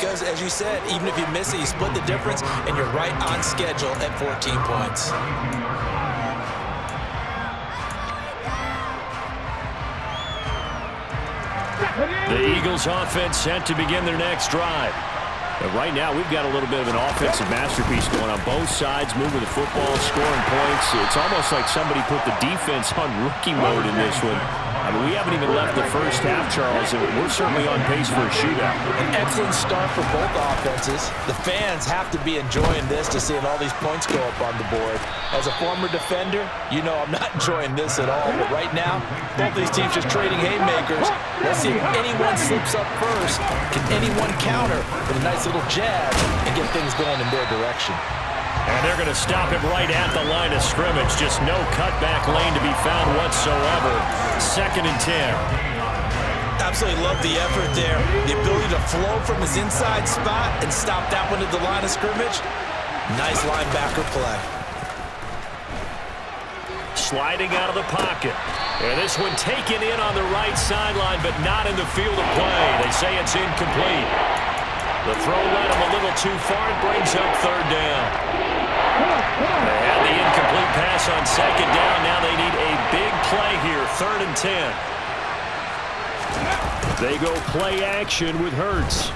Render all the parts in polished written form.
because, as you said, even if you miss it, you split the difference, and you're right on schedule at 14 points. The Eagles offense set to begin their next drive. And right now, we've got a little bit of an offensive masterpiece going on both sides, moving the football, scoring points. It's almost like somebody put the defense on rookie mode in this one. I mean, we haven't even left the first half, Charles, and we're certainly on pace for a shootout. An excellent start for both offenses. The fans have to be enjoying this to seeing all these points go up on the board. As a former defender, you know I'm not enjoying this at all. But right now, both these teams just trading haymakers. Let's see if anyone slips up first. Can anyone counter with a nice little jab and get things going in their direction? And they're going to stop him right at the line of scrimmage. Just no cutback lane to be found whatsoever. 2nd and 10. Absolutely love the effort there. The ability to flow from his inside spot and stop that one at the line of scrimmage. Nice linebacker play. Sliding out of the pocket. And this one taken in on the right sideline, but not in the field of play. They say it's incomplete. The throw led him a little too far and brings up 3rd down. They had the incomplete pass on 2nd down. Now they need a big play here, 3rd and 10. They go play action with Hurts.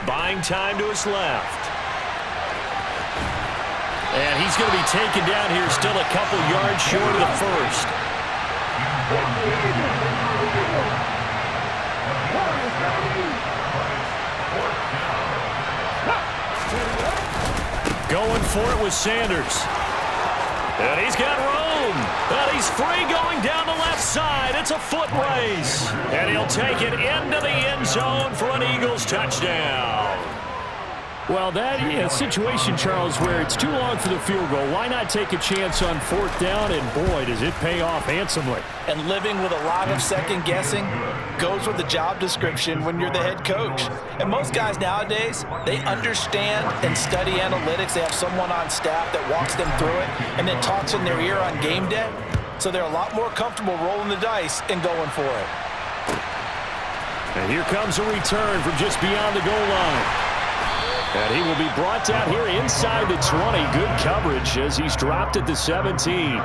Buying time to his left. And he's going to be taken down here, still a couple yards short of the first. Going for it with Sanders. And he's got room. And he's free going down the left side. It's a foot race. And he'll take it into the end zone for an Eagles touchdown. Well, that situation, Charles, where it's too long for the field goal. Why not take a chance on 4th down? And, boy, does it pay off handsomely. And living with a lot of second-guessing goes with the job description when you're the head coach. And most guys nowadays, they understand and study analytics. They have someone on staff that walks them through it and then talks in their ear on game day. So they're a lot more comfortable rolling the dice and going for it. And here comes a return from just beyond the goal line. And he will be brought down here inside the 20. Good coverage as he's dropped at the 17.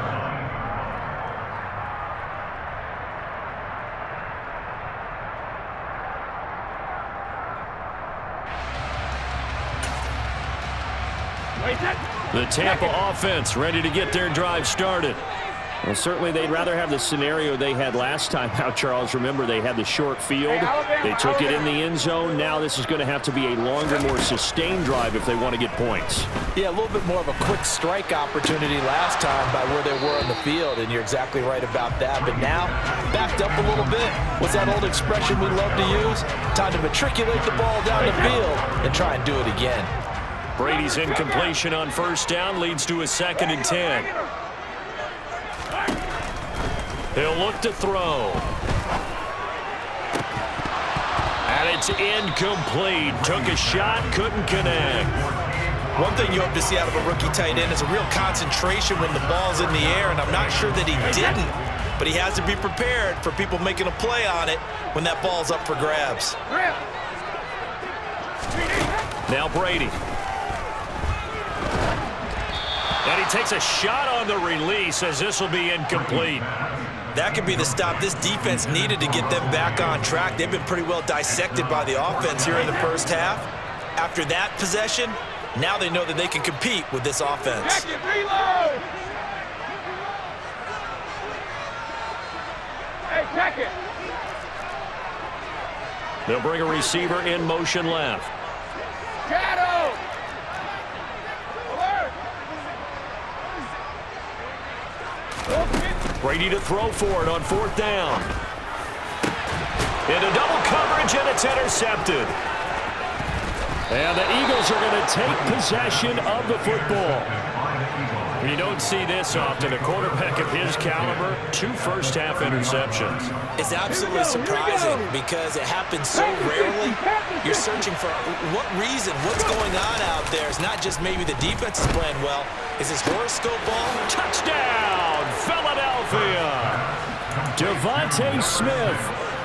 The Tampa offense ready to get their drive started. Well, certainly they'd rather have the scenario they had last time out, Charles. Remember, they had the short field. They took it in the end zone. Now this is going to have to be a longer, more sustained drive if they want to get points. Yeah, a little bit more of a quick strike opportunity last time by where they were on the field, and you're exactly right about that. But now, backed up a little bit. What's that old expression we love to use? Time to matriculate the ball down the field and try and do it again. Brady's incompletion on 1st down leads to a 2nd and 10. He'll look to throw. And it's incomplete. Took a shot, couldn't connect. One thing you hope to see out of a rookie tight end is a real concentration when the ball's in the air, and I'm not sure that he didn't, but he has to be prepared for people making a play on it when that ball's up for grabs. Now Brady. And he takes a shot on the release as this will be incomplete. That could be the stop this defense needed to get them back on track. They've been pretty well dissected by the offense here in the first half. After that possession, now they know that they can compete with this offense. Check it, reload! Hey, check it! They'll bring a receiver in motion left. Shadow! Brady to throw for it on 4th down. Into double coverage, and it's intercepted. And the Eagles are going to take possession of the football. You don't see this often. A quarterback of his caliber, 2 first-half interceptions. It's absolutely surprising because it happens so rarely. You're searching for what reason, what's going on out there. It's not just maybe the defense is playing well. Is this horoscope ball? Touchdown, Philadelphia! Devontae Smith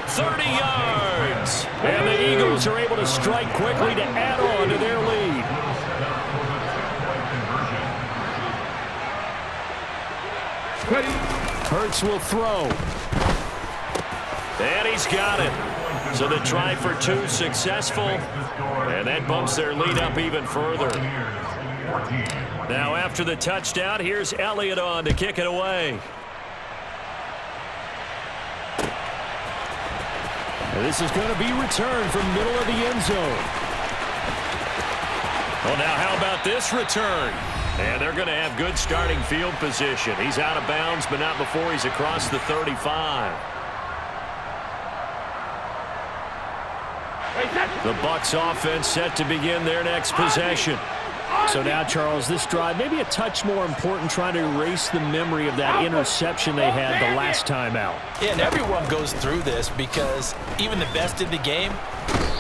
30 yards. And the Eagles are able to strike quickly to add on to their lead. Hurts will throw. And he's got it. So the try for 2 successful. And that bumps their lead up even further. Now after the touchdown, here's Elliott on to kick it away. And this is going to be returned from middle of the end zone. Well, now how about this return? And they're going to have good starting field position. He's out of bounds, but not before he's across the 35. The Bucs offense set to begin their next possession. So now, Charles, this drive maybe a touch more important, trying to erase the memory of that interception they had the last time out. Yeah, and everyone goes through this because even the best in the game,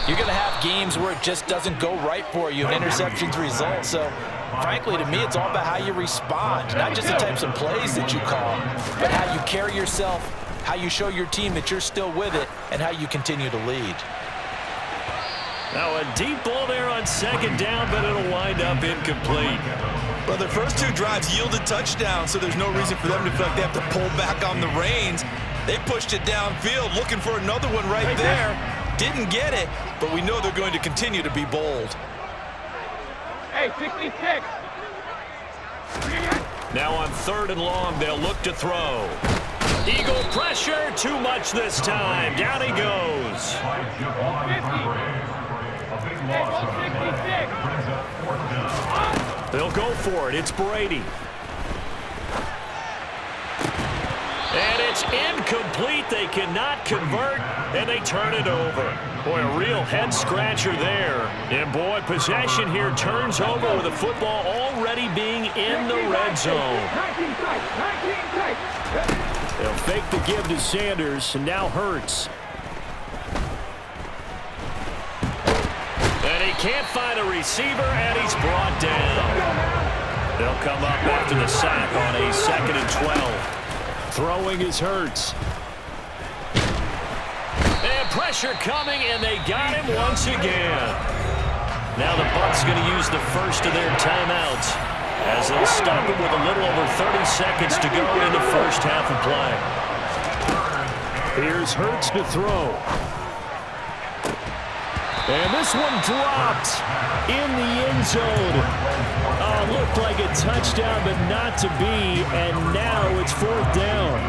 you're going to have games where it just doesn't go right for you and interceptions result. So, frankly, to me, it's all about how you respond, not just the types of plays that you call, but how you carry yourself, how you show your team that you're still with it, and how you continue to lead. Now a deep ball there on second down, but it'll wind up incomplete. Well, their first 2 drives yielded touchdowns, so there's no reason for them to feel like they have to pull back on the reins. They pushed it downfield, looking for another one right there. Didn't get it, but we know they're going to continue to be bold. Hey, 66. Now on 3rd and long, they'll look to throw. Eagle pressure, too much this time. Down he goes. 50. Hey, 66. They'll go for it. It's Brady. And it's incomplete. They cannot convert, and they turn it over. Boy, a real head-scratcher there. And, boy, possession here turns over with the football already being in the red zone. They'll fake the give to Sanders, and now Hurts. And he can't find a receiver, and he's brought down. They'll come up after the sack on a 2nd and 12. Throwing is Hurts. And pressure coming, and they got him once again. Now the Bucs going to use the first of their timeouts as they'll stop it with a little over 30 seconds to go in the first half of play. Here's Hurts to throw. And this one dropped in the end zone. Oh, looked like a touchdown, but not to be. And now it's 4th down.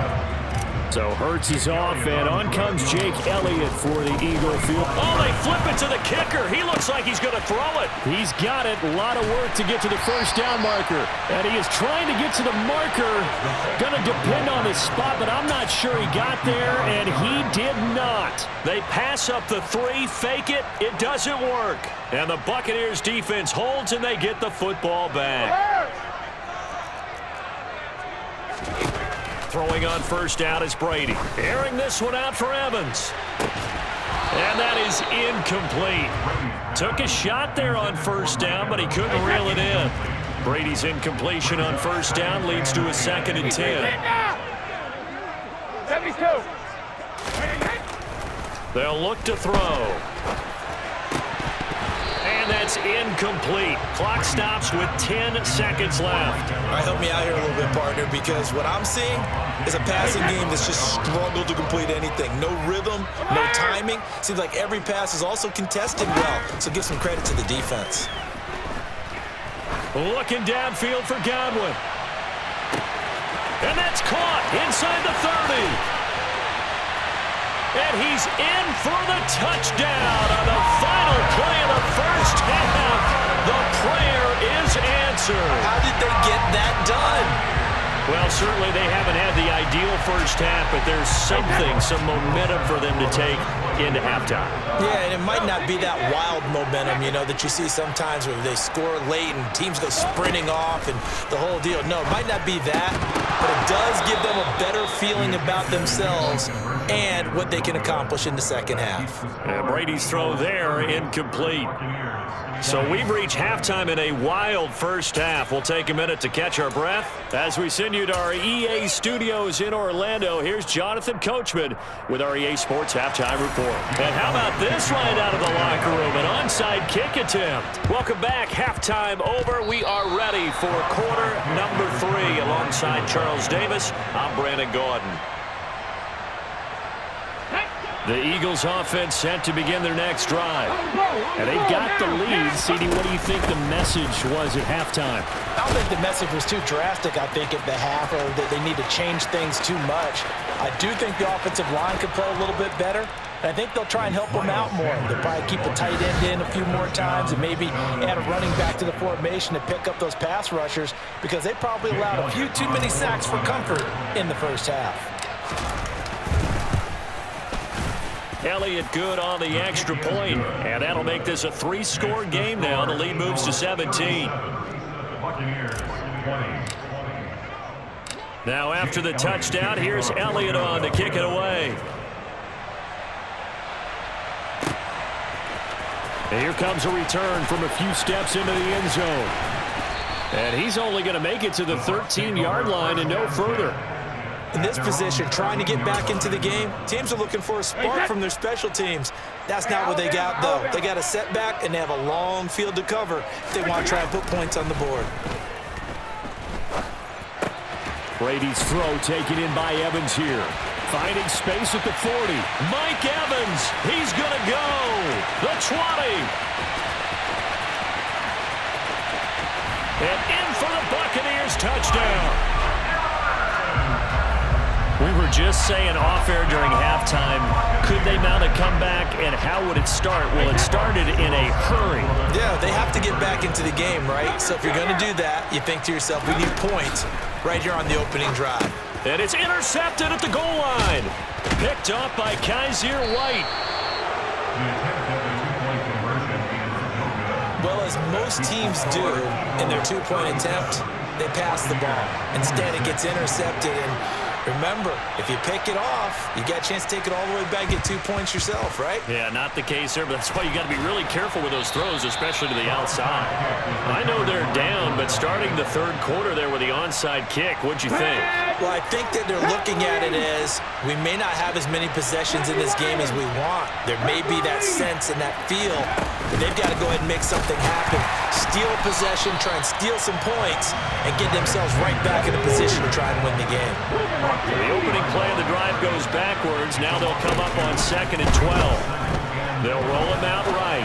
So Hurts is off, and on comes Jake Elliott for the Eagle field. Oh, they flip it to the kicker. He looks like he's going to throw it. He's got it. A lot of work to get to the first down marker. And he is trying to get to the marker. Going to depend on his spot, but I'm not sure he got there, and he did not. They pass up the 3, fake it. It doesn't work. And the Buccaneers defense holds, and they get the football back. Throwing on first down is Brady. Airing this one out for Evans. And that is incomplete. Took a shot there on first down, but he couldn't reel it in. Brady's incompletion on first down leads to a 2nd and 10. 72. They'll look to throw. And that's incomplete. Clock stops with 10 seconds left. All right, help me out here a little bit, partner, because what I'm seeing is a passing game that's just struggled to complete anything. No rhythm, no timing. Seems like every pass is also contested well, so give some credit to the defense. Looking downfield for Godwin. And that's caught inside the 30. And he's in for the touchdown on the final play of the first half. The prayer is answered. How did they get that done? Well, certainly they haven't had the ideal first half, but there's some momentum for them to take into halftime. Yeah, and it might not be that wild momentum, you know, that you see sometimes where they score late and teams go sprinting off and the whole deal. No, it might not be that, but it does give them a better feeling about themselves and what they can accomplish in the second half. And Brady's throw there, incomplete. So we've reached halftime in a wild first half. We'll take a minute to catch our breath as we send you to our EA studios in Orlando. Here's Jonathan Coachman with our EA Sports Halftime Report. And how about this right out of the locker room? An onside kick attempt. Welcome back. Halftime over. We are ready for quarter number 3. Alongside Charles Davis, I'm Brandon Gordon. The Eagles offense set to begin their next drive. And they've got the lead. CD, what do you think the message was at halftime? I don't think the message was too drastic, I think, at the half, or that they need to change things too much. I do think the offensive line could play a little bit better. And I think they'll try and help them out more. They'll probably keep a tight end in a few more times and maybe add a running back to the formation to pick up those pass rushers, because they probably allowed a few too many sacks for comfort in the first half. Elliott good on the extra point, and that'll make this a 3-score game now. The lead moves to 17. Now after the touchdown, here's Elliott on to kick it away. And here comes a return from a few steps into the end zone. And he's only going to make it to the 13-yard line and no further. In this position, trying to get back into the game, teams are looking for a spark from their special teams. That's not what they got, though. They got a setback, and they have a long field to cover if they want to try and put points on the board. Brady's throw taken in by Evans here. Finding space at the 40. Mike Evans, he's going to go. The 20. And in for the Buccaneers touchdown. We were just saying off-air during halftime, could they mount a comeback, and how would it start? Well, it started in a hurry. Yeah, they have to get back into the game, right? So if you're going to do that, you think to yourself, we need points right here on the opening drive. And it's intercepted at the goal line. Picked up by Kaiser White. Well, as most teams do in their two-point attempt, they pass the ball. Instead, it gets intercepted, and remember, if you pick it off, you got a chance to take it all the way back, get 2 points yourself, right? Yeah, not the case there, but that's why you got to be really careful with those throws, especially to the outside. I know they're down, but starting the third quarter there with the onside kick, what'd you think? Well, I think that they're looking at it as we may not have as many possessions in this game as we want. There may be that sense and that feel, but they've got to go ahead and make something happen. Steal a possession, try and steal some points, and get themselves right back in a position to try and win the game. The opening play of the drive goes backwards. Now they'll come up on 2nd and 12. They'll roll him out right.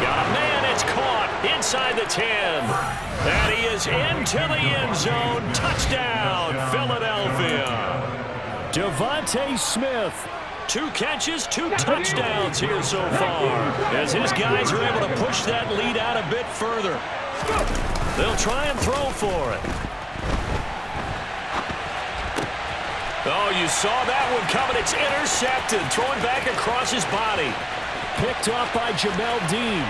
Got a man, it's caught inside the 10. And he is into the end zone. Touchdown, Philadelphia. Devontae Smith. 2 catches, 2 touchdowns here so far, as his guys are able to push that lead out a bit further. They'll try and throw for it. Oh, you saw that one coming. It's intercepted. Throwing back across his body. Picked up by Jamel Dean.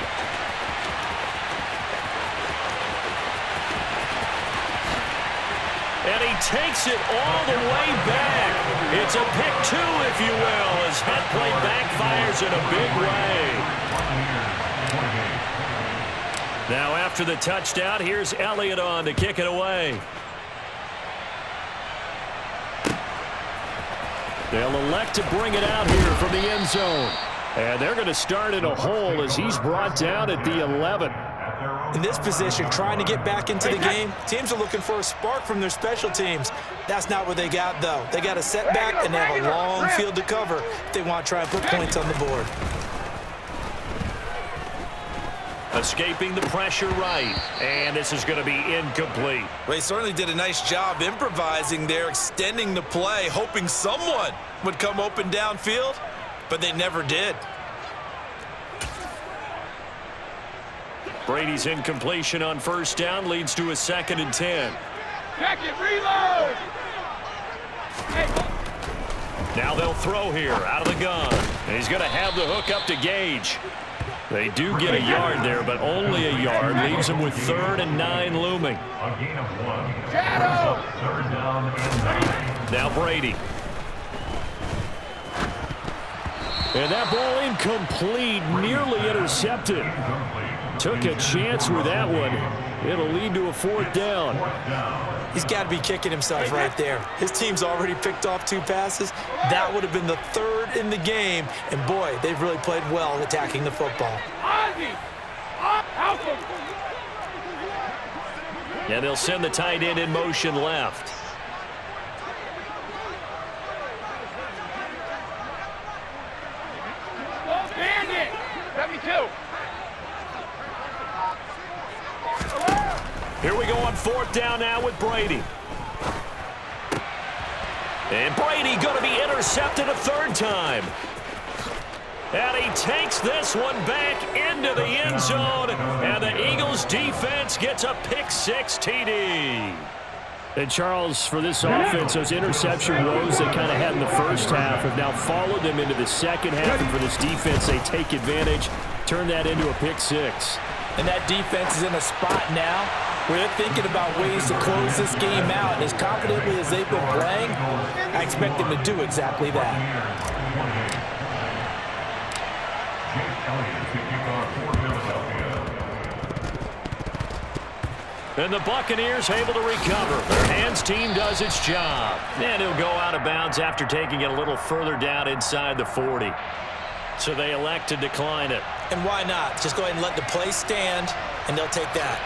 And he takes it all the way back. It's a pick 2, if you will, as head play backfires in a big way. Now after the touchdown, here's Elliott on to kick it away. They'll elect to bring it out here from the end zone. And they're going to start in a hole as he's brought down at the 11. In this position, trying to get back into the game, teams are looking for a spark from their special teams. That's not what they got, though. They got a setback, and they have a long field to cover if they want to try and put points on the board. Escaping the pressure right, and this is going to be incomplete. Well, he certainly did a nice job improvising there, extending the play, hoping someone would come open downfield, but they never did. Brady's incompletion on first down leads to a 2nd and 10. Check it, reload! Now they'll throw here out of the gun. And he's going to have the hook up to Gage. They do get a yard there, but only a yard. Leaves them with 3rd and 9 looming. A gain of 1. Shadow! 3rd down and 9. Now Brady. And that ball incomplete, nearly intercepted. Took a chance with that one. It'll lead to a 4th down. He's got to be kicking himself right there. His team's already picked off 2 passes. That would have been the 3rd in the game. And, boy, they've really played well attacking the football. And they'll send the tight end in motion left. Bandit! 72! Here we go on 4th down now with Brady. And Brady going to be intercepted a 3rd time. And he takes this one back into the end zone. And the Eagles defense gets a pick-6 TD. And Charles, for this offense, those interception woes they kind of had in the first half have now followed them into the second half. And for this defense, they take advantage, turn that into a pick-6. And that defense is in a spot now where they're thinking about ways to close this game out. And as confidently as they've been playing, I expect them to do exactly that. And the Buccaneers able to recover. Their hands team does its job. And he'll go out of bounds after taking it a little further down inside the 40. So they elect to decline it. And why not? Just go ahead and let the play stand, and they'll take that.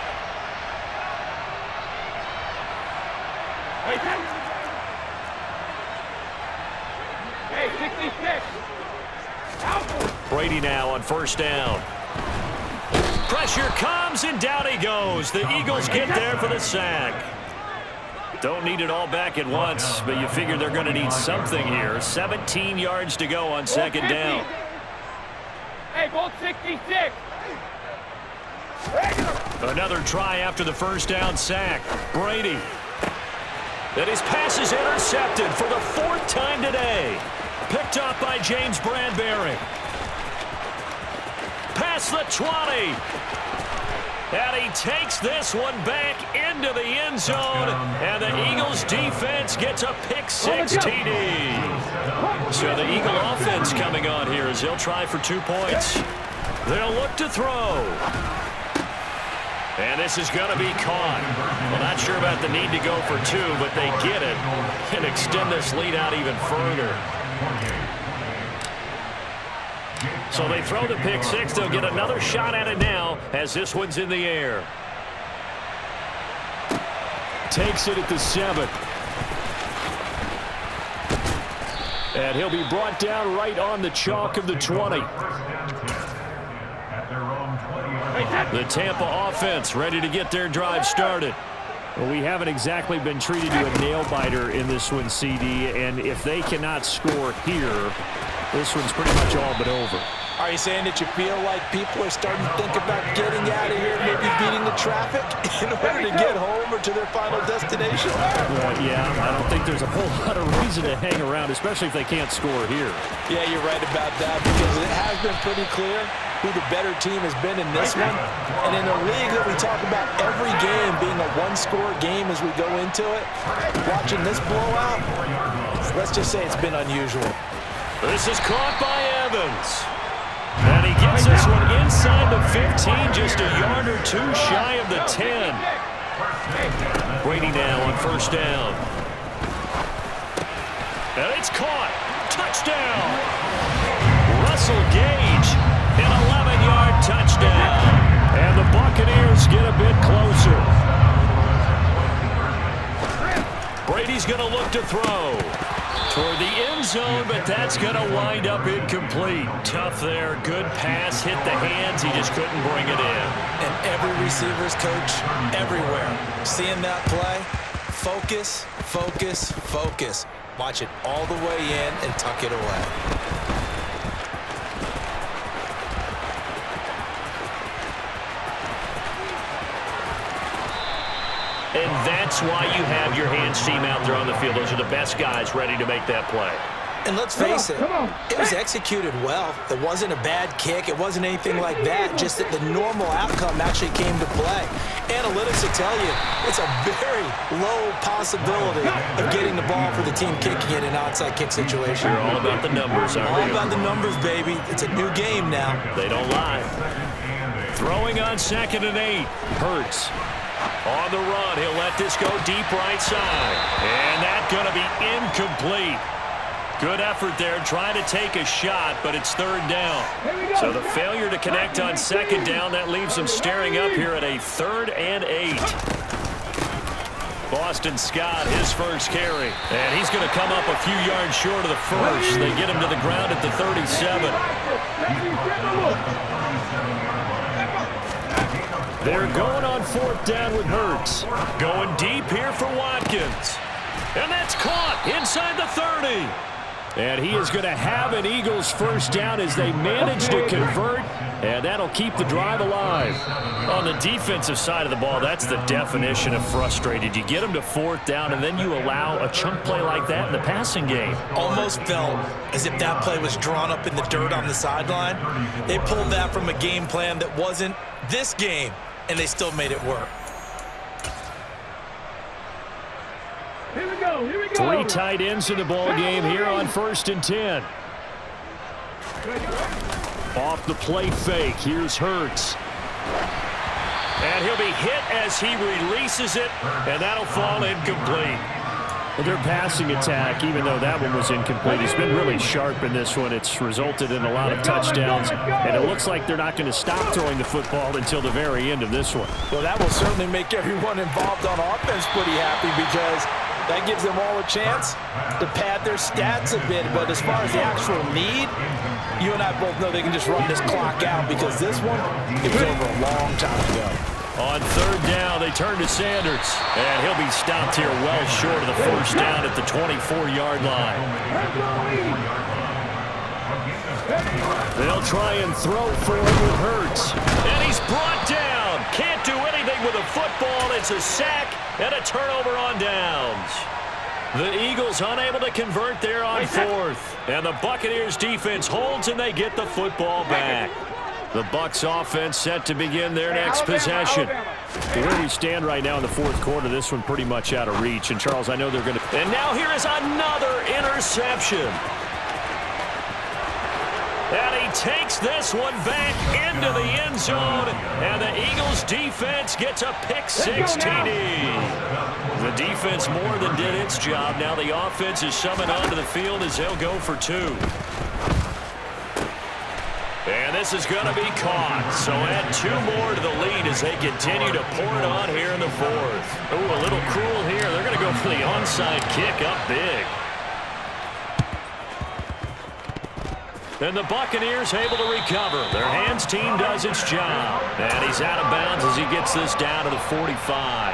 Hey, 66! Brady now on 1st down. Pressure comes, and down he goes. The Eagles get there for the sack. Don't need it all back at once, but you figure they're going to need something here. 17 yards to go on 2nd down. Hey, Bolt 66! Another try after the 1st down sack. Brady. And his pass is intercepted for the 4th time today. Picked up by James Bradbury. Past the 20. And he takes this one back into the end zone. And the Eagles defense gets a pick-6 TD. So the Eagle offense coming on here as they'll try for 2 points. They'll look to throw. And this is going to be caught. Well, not sure about the need to go for 2, but they get it and extend this lead out even further. So they throw the pick-6. They'll get another shot at it now as this one's in the air. Takes it at the 7. And he'll be brought down right on the chalk of the 20. The Tampa offense ready to get their drive started. Well, we haven't exactly been treated to a nail-biter in this one, CD, and if they cannot score here, this one's pretty much all but over. Are you saying that you feel like people are starting to think about getting out of here, maybe beating the traffic in order to get home or to their final destination? Yeah, I don't think there's a whole lot of reason to hang around, especially if they can't score here. Yeah, you're right about that, because it has been pretty clear who the better team has been in this one. And in a league that we talk about every game being a one-score game as we go into it, watching this blowout, let's just say it's been unusual. This is caught by Evans. And he gets this one inside the 15, just a yard or 2 shy of the 10. Brady now on 1st down. And it's caught. Touchdown. Russell Gage, an 11-yard touchdown. And the Buccaneers get a bit closer. Brady's going to look to throw toward the end zone, but that's going to wind up incomplete. Tough there. Good pass. Hit the hands. He just couldn't bring it in. And every receiver's coach everywhere. Seeing that play, focus, focus, focus. Watch it all the way in and tuck it away. And that's why you have your hands team out there on the field. Those are the best guys ready to make that play. And let's face it, it was executed well. It wasn't a bad kick. It wasn't anything like that, just that the normal outcome actually came to play. Analytics will tell you it's a very low possibility of getting the ball for the team kicking it in an onside kick situation. You're all about the numbers, aren't you? All about the numbers, baby. It's a new game now. They don't lie. Throwing on 2nd and 8. Hurts. On the run, he'll let this go deep right side. And that's going to be incomplete. Good effort there trying to take a shot, but it's 3rd down. So the failure to connect on 2nd down, that leaves them staring up here at a 3rd and 8. Boston Scott, his first carry. And he's going to come up a few yards short of the first. They get him to the ground at the 37. They're going on 4th down with Hurts. Going deep here for Watkins. And that's caught inside the 30. And he is going to have an Eagles first down as they manage to convert, and that'll keep the drive alive. On the defensive side of the ball, that's the definition of frustrated. You get them to 4th down, and then you allow a chunk play like that in the passing game. Almost felt as if that play was drawn up in the dirt on the sideline. They pulled that from a game plan that wasn't this game, and they still made it work. Here we go. 3 tight ends in the ball game here on 1st and 10. Off the play fake. Here's Hurts. And he'll be hit as he releases it, and that'll fall incomplete. Well, their passing attack, even though that one was incomplete, has been really sharp in this one. It's resulted in a lot of touchdowns, and it looks like they're not going to stop throwing the football until the very end of this one. Well, that will certainly make everyone involved on offense pretty happy because that gives them all a chance to pad their stats a bit. But as far as the actual need, you and I both know they can just run this clock out because this one, it was over a long time ago. On 3rd down, they turn to Sanders. And he'll be stopped here well short of the first down at the 24-yard line. They'll try and throw for it with Hurts. And he's brought down. Can't do anything with a football. It's a sack and a turnover on downs. The Eagles unable to convert there on 4th. And the Buccaneers defense holds and they get the football back. The Bucs offense set to begin their next possession. Where we stand right now in the 4th quarter, this one pretty much out of reach. And Charles, I know they're going to... And now here is another interception. And he takes this one back into the end zone. And the Eagles defense gets a pick-6 TD. The defense more than did its job. Now the offense is summoned onto the field as they'll go for 2. And this is going to be caught. So add 2 more to the lead as they continue to pour it on here in the 4th. Ooh, a little cruel here. They're going to go for the onside kick up big. And the Buccaneers able to recover. Their hands team does its job. And he's out of bounds as he gets this down to the 45.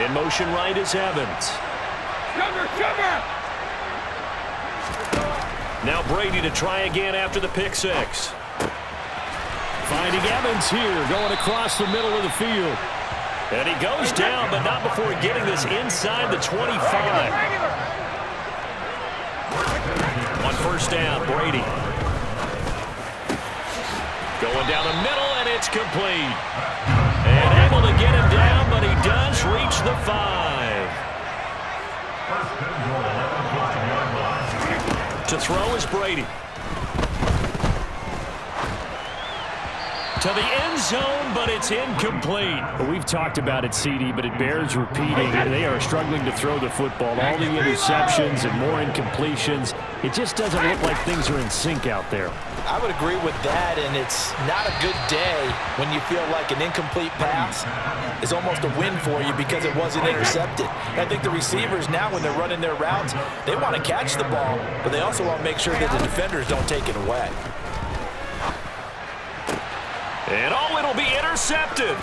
In motion right is Evans. Cover! Now Brady to try again after the pick-6. Finding Evans here, going across the middle of the field. And he goes down, but not before getting this inside the 25. On 1st down, Brady. Going down the middle, and it's complete. And able to get him down, but he does reach the 5. To throw is Brady. To the end zone, but it's incomplete. We've talked about it, CD, but it bears repeating. They are struggling to throw the football. All the interceptions and more incompletions. It just doesn't look like things are in sync out there. I would agree with that, and it's not a good day when you feel like an incomplete pass is almost a win for you because it wasn't intercepted. And I think the receivers now, when they're running their routes, they want to catch the ball, but they also want to make sure that the defenders don't take it away. And it'll be intercepted.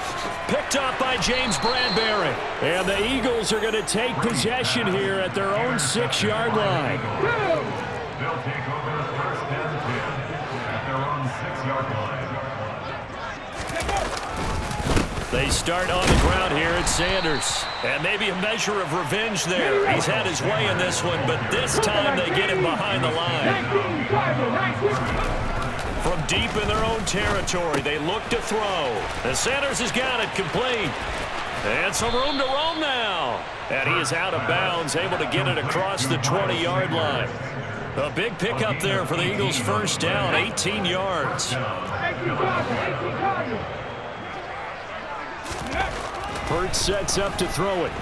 Picked up by James Bradbury. And the Eagles are going to take possession here at their own 6-yard line. They'll take over the first and 10 at their own 6-yard line. They start on the ground here at Sanders. And maybe a measure of revenge there. He's had his way in this one, but this time they get him behind the line. From deep in their own territory, they look to throw. And Sanders has got it complete. And some room to roam now. And he is out of bounds, able to get it across the 20-yard line. A big pickup there for the Eagles' first down, 18 yards. Hurts sets up to throw it.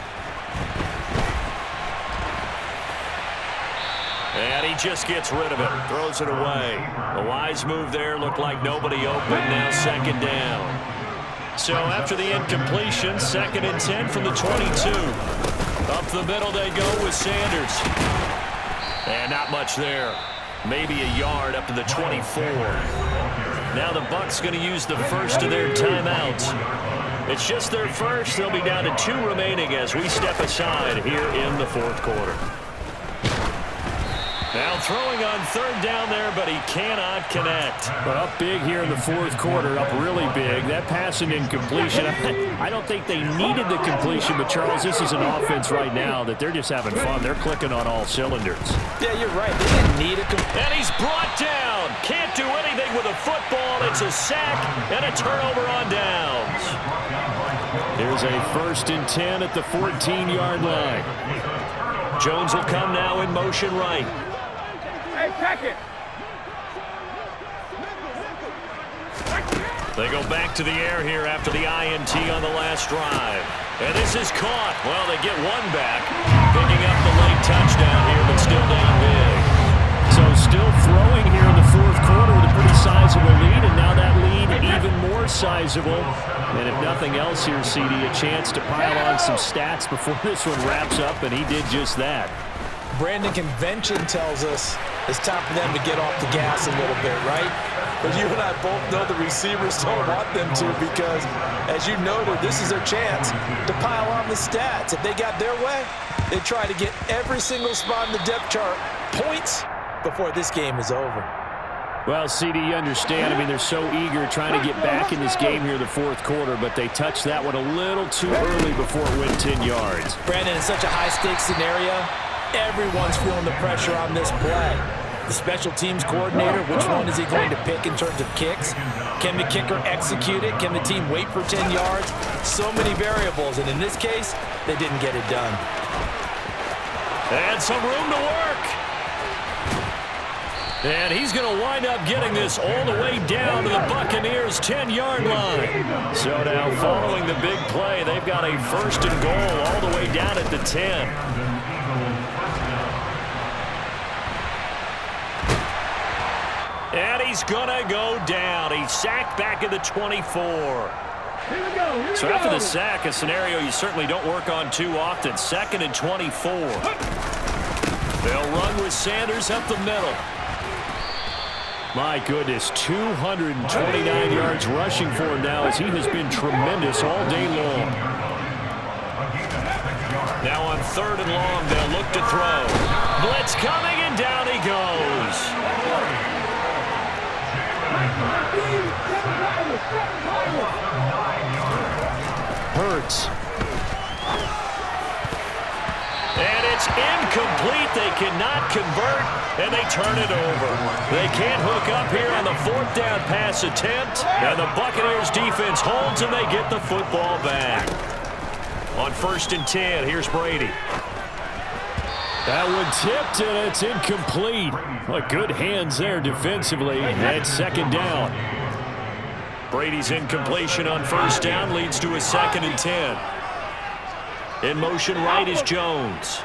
And he just gets rid of it, throws it away. A wise move there, looked like nobody open, now second down. So after the incompletion, 2nd and 10 from the 22. Up the middle they go with Sanders. And not much there. Maybe a yard up to the 24. Now the Bucs going to use the first of their timeouts. It's just their first. They'll be down to 2 remaining as we step aside here in the 4th quarter. Now throwing on 3rd down there, but he cannot connect. But up big here in the 4th quarter, up really big. That passing incompletion, I don't think they needed the completion, but Charles, this is an offense right now that they're just having fun. They're clicking on all cylinders. Yeah, you're right. They didn't need a And he's brought down. Can't do anything with a football. It's a sack and a turnover on downs. Here's a 1st and 10 at the 14-yard line. Jones will come now in motion right. Hey, check it. They go back to the air here after the INT on the last drive. And this is caught. Well, they get one back. Picking up the late touchdown here, but still down big. So still throwing here in the 4th quarter with a pretty sizable lead, and now that lead even more sizable. And if nothing else here, CD, a chance to pile on some stats before this one wraps up, and he did just that. Brandon, convention tells us it's time for them to get off the gas a little bit, right? But you and I both know the receivers don't want them to because, as you noted, this is their chance to pile on the stats. If they got their way, they try to get every single spot in the depth chart points before this game is over. Well, CD, you understand. I mean, they're so eager trying to get back in this game here in the 4th quarter, but they touched that one a little too early before it went 10 yards. Brandon, in such a high-stakes scenario, everyone's feeling the pressure on this play. The special teams coordinator, which one is he going to pick in terms of kicks? Can the kicker execute it? Can the team wait for 10 yards? So many variables, and in this case, they didn't get it done. And some room to work. And he's going to wind up getting this all the way down to the Buccaneers' 10-yard line. So now following the big play, they've got a 1st and goal all the way down at the 10. And he's going to go down. He's sacked back at the 24. So after the sack, a scenario you certainly don't work on too often. 2nd and 24. They'll run with Sanders up the middle. My goodness, 229 yards rushing for him now as he has been tremendous all day long. Now on 3rd and long, they'll look to throw. Blitz coming, and down he goes. Hurts. And it's incomplete. They cannot convert, and they turn it over. They can't hook up here on the 4th down pass attempt, and the Buccaneers defense holds, and they get the football back. On 1st and 10, here's Brady. That one tipped, and it's incomplete. Well, good hands there defensively. That's 2nd down. Brady's incompletion on 1st down leads to a 2nd and 10. In motion right is Jones.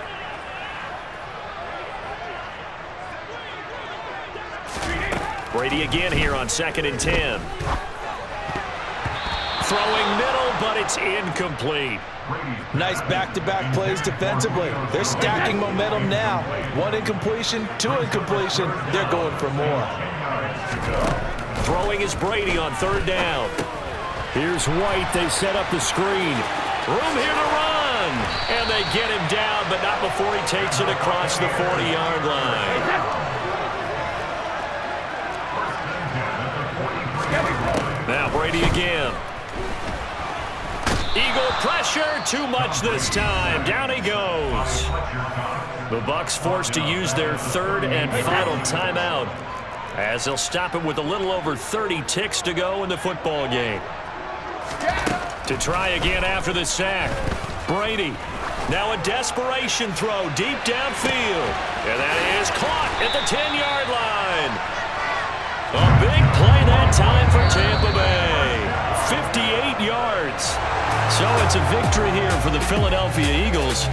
Brady again here on 2nd and 10. Throwing middle, but it's incomplete. Nice back-to-back plays defensively. They're stacking momentum now. 1 incompletion, 2 incompletion. They're going for more. Throwing is Brady on 3rd down. Here's White. They set up the screen. Room here to run. And they get him down, but not before he takes it across the 40-yard line. Now Brady again. Eagle pressure, too much this time. Down he goes. The Bucs forced to use their third and final timeout as they'll stop it with a little over 30 ticks to go in the football game. To try again after the sack. Brady. Now a desperation throw deep downfield. And that is caught at the 10-yard line. A big play that time for Tampa Bay. 58 yards. So it's a victory here for the Philadelphia Eagles.